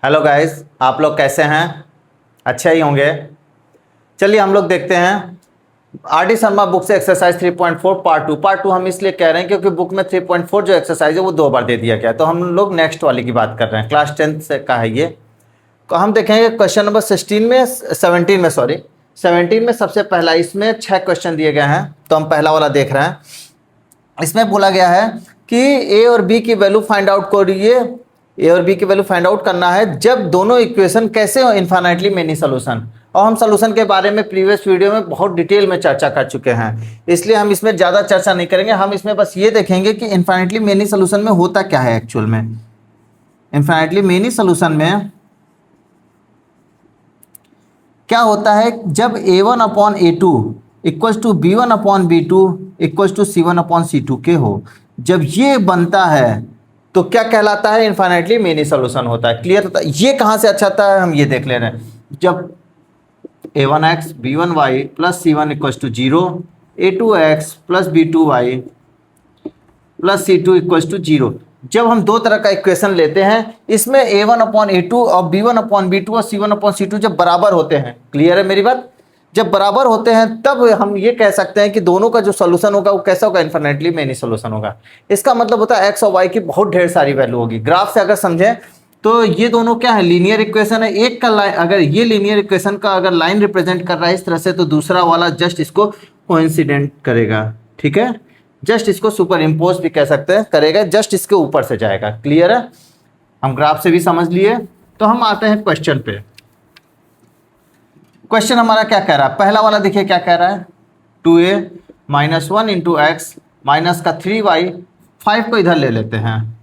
Hello guys, आप लोग कैसे हैं? अच्छे ही होंगे। चलिए हम लोग देखते हैं आर डी शर्मा बुक से एक्सरसाइज 3.4 पार्ट 2 हम इसलिए कह रहे हैं क्योंकि बुक में 3.4 जो एक्सरसाइज है वो 2 बार दे दिया गया, तो हम लोग नेक्स्ट वाली की बात कर रहे हैं। क्लास 10 से का है ये। तो हम देखेंगे क्वेश्चन नंबर 17 में सबसे पहला, इसमें 6 क्वेश्चन दिए गए हैं, तो हम पहला वाला देख रहे हैं। इसमें बोला गया है कि ए और बी की वैल्यू फाइंड आउट करिए। ए और बी की वैल्यू फाइंड आउट करना है जब दोनों इक्वेशन कैसे हो इन्फाइनाइटली मेनी सोल्यूशन। और हम सोल्यूशन के बारे में प्रीवियस वीडियो में बहुत डिटेल में चर्चा कर चुके हैं, इसलिए हम इसमें ज़्यादा चर्चा नहीं करेंगे। हम इसमें बस ये देखेंगे कि इन्फाइनाइटली मेनी सोल्यूशन में होता क्या है एक्चुअल में। इन्फाइनाइटली मेनी सोल्यूशन में क्या होता है जब A1/A2 equals to B1/B2 equals to C1/C2 के हो, जब ये बनता है तो क्या कहलाता है? इन्फाइनाइटली मेनी सोल्यूशन होता है। क्लियर होता है? ये कहाँ से अच्छा आता है हम ये देख ले रहे हैं। जब A1x B1y plus C1 equals to 0, A2x plus B2y plus C2 equals to 0, जब हम दो तरह का इक्वेशन लेते हैं, इसमें A1/A2 और B1/B2 और C1/C2 जब बराबर होते हैं, क्लियर है मेरी बात? जब बराबर होते हैं तब हम ये कह सकते हैं कि दोनों का जो सोल्यूशन होगा वो कैसा होगा? इन्फिनिटली मेनी सोल्यूशन होगा। इसका मतलब होता है एक्स और वाई की बहुत ढेर सारी वैल्यू होगी। ग्राफ से अगर समझें तो ये दोनों क्या है? लीनियर इक्वेशन है। एक का लाइन, अगर ये लीनियर इक्वेशन का अगर लाइन रिप्रेजेंट कर रहा है इस तरह से, तो दूसरा वाला जस्ट इसको कोइंसिडेंट करेगा। ठीक है, जस्ट इसको सुपर इम्पोज भी कह सकते हैं, करेगा, जस्ट इसके ऊपर से जाएगा। क्लियर है? हम ग्राफ से भी समझ लिए। तो हम आते हैं क्वेश्चन पे। क्वेश्चन हमारा क्या कह रहा है? पहला वाला देखिए क्या कह रहा है, 2a minus 1 into x minus का 3y, 5 को इधर ले लेते हैं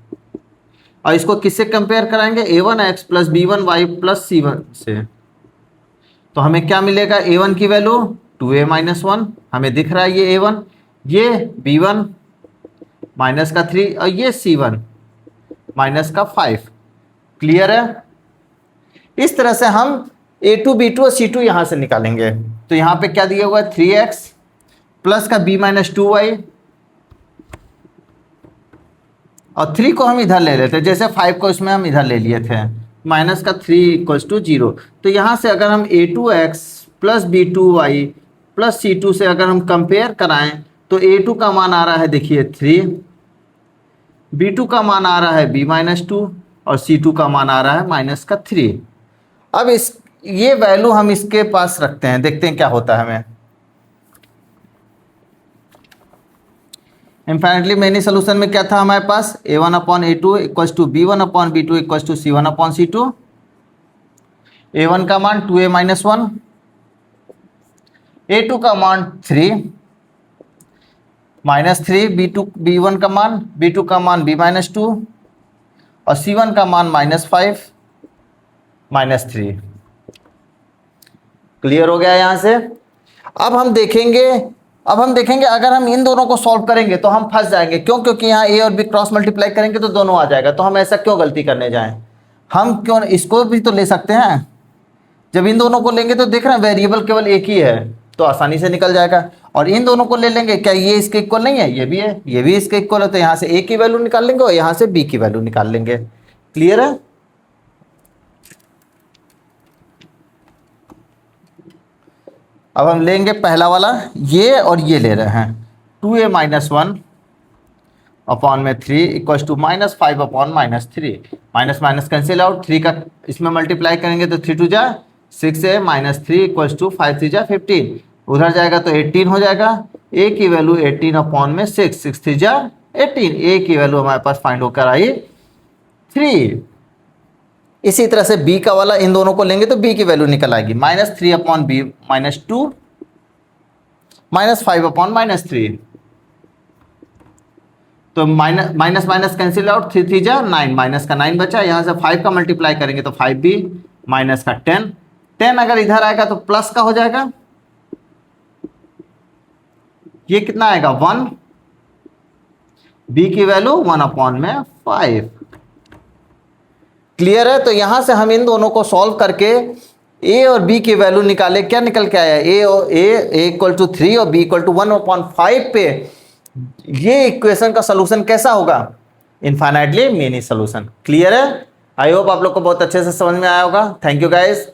और इसको किससे कंपेयर कराएंगे? A1x plus B1y plus C1 से। तो हमें क्या मिलेगा? A1 की वैल्यू 2a माइनस 1 हमें दिख रहा है, ये A1, ये B1 माइनस का 3 और ये C1 माइनस का 5। क्लियर है? इस तरह से हम A2 B2 और C2 यहां से निकालेंगे। तो यहां पे क्या दिया हुआ है? 3x प्लस का B माइनस 2y और 3 को हम इधर ले लेते हैं, जैसे 5 को इसमें हम इधर ले लिए थे, माइनस का 3 इक्वल्स टू 0। तो यहाँ से अगर हम A2x plus B2y plus C2 से अगर हम कंपेयर कराएं तो A2 का मान आ रहा है, देखिए 3, B2 का मान आ रहा है B माइनस 2 और C2 का मान आ रहा है माइनस का 3। अब ये वैल्यू हम इसके पास रखते हैं, देखते हैं क्या होता है हमें। इन्फिनिटली मेनी सोल्यूशन में क्या था हमारे पास? A1/A2 equals to B1/B2 equals to C1/C2। A1 का मान 2a माइनस 1, A2 का मान 3 माइनस 3, B1 का मान, B2 का मान B माइनस 2 और C1 का मान माइनस 5 माइनस 3। क्लियर हो गया यहाँ से? अब हम देखेंगे अगर हम इन दोनों को सॉल्व करेंगे तो हम फंस जाएंगे। क्यों? क्योंकि यहाँ ए और बी क्रॉस मल्टीप्लाई करेंगे तो दोनों आ जाएगा। तो हम ऐसा क्यों गलती करने जाएं? हम क्यों इसको भी तो ले सकते हैं। जब इन दोनों को लेंगे तो देख रहे हैं वेरिएबल केवल एक ही है, तो आसानी से निकल जाएगा। और इन दोनों को ले लेंगे, क्या ये इसके इक्वल नहीं है? ये भी है, ये भी इसके इक्वल है, तो यहाँ से ए की वैल्यू निकाल लेंगे और यहाँ से बी की वैल्यू निकाल लेंगे। क्लियर है? अब हम लेंगे पहला वाला, ये और ये ले रहे हैं, 2a माइनस 1 अपॉन में 3 equals to minus 5 upon minus 3। Minus minus cancel out, 3 का इसमें मल्टीप्लाई करेंगे तो 3 2 जा 6a माइनस 3 इक्वल्स टू 5 3 जा 15, उधर जाएगा तो 18 हो जाएगा। a की वैल्यू 18 अपॉन में 6, 6 3 जा 18, a की वैल्यू हमारे पास फाइंड होकर आई 3। इसी तरह से b का वाला, इन दोनों को लेंगे तो b की वैल्यू निकल आएगी, minus 3 upon b minus 2 minus 5 upon minus 3। तो माइनस माइनस कैंसिल आउट, 3 3 जा 9, माइनस का 9 बचा। यहाँ से 5 का मल्टीप्लाई करेंगे तो 5b माइनस का 10, 10 अगर इधर आएगा तो प्लस का हो जाएगा, ये कितना आएगा 1, b की वैल्यू 1 अपॉन में 5। क्लियर है? तो यहां से हम इन दोनों को सॉल्व करके a और b की वैल्यू निकाले, क्या निकल के आया? a इक्वल टू 3 और b इक्वल टू 1/5 पे ये इक्वेशन का सोल्यूशन कैसा होगा? Infinitely many solution. क्लियर है? आई होप आप लोग को बहुत अच्छे से समझ में आया होगा। Thank you guys.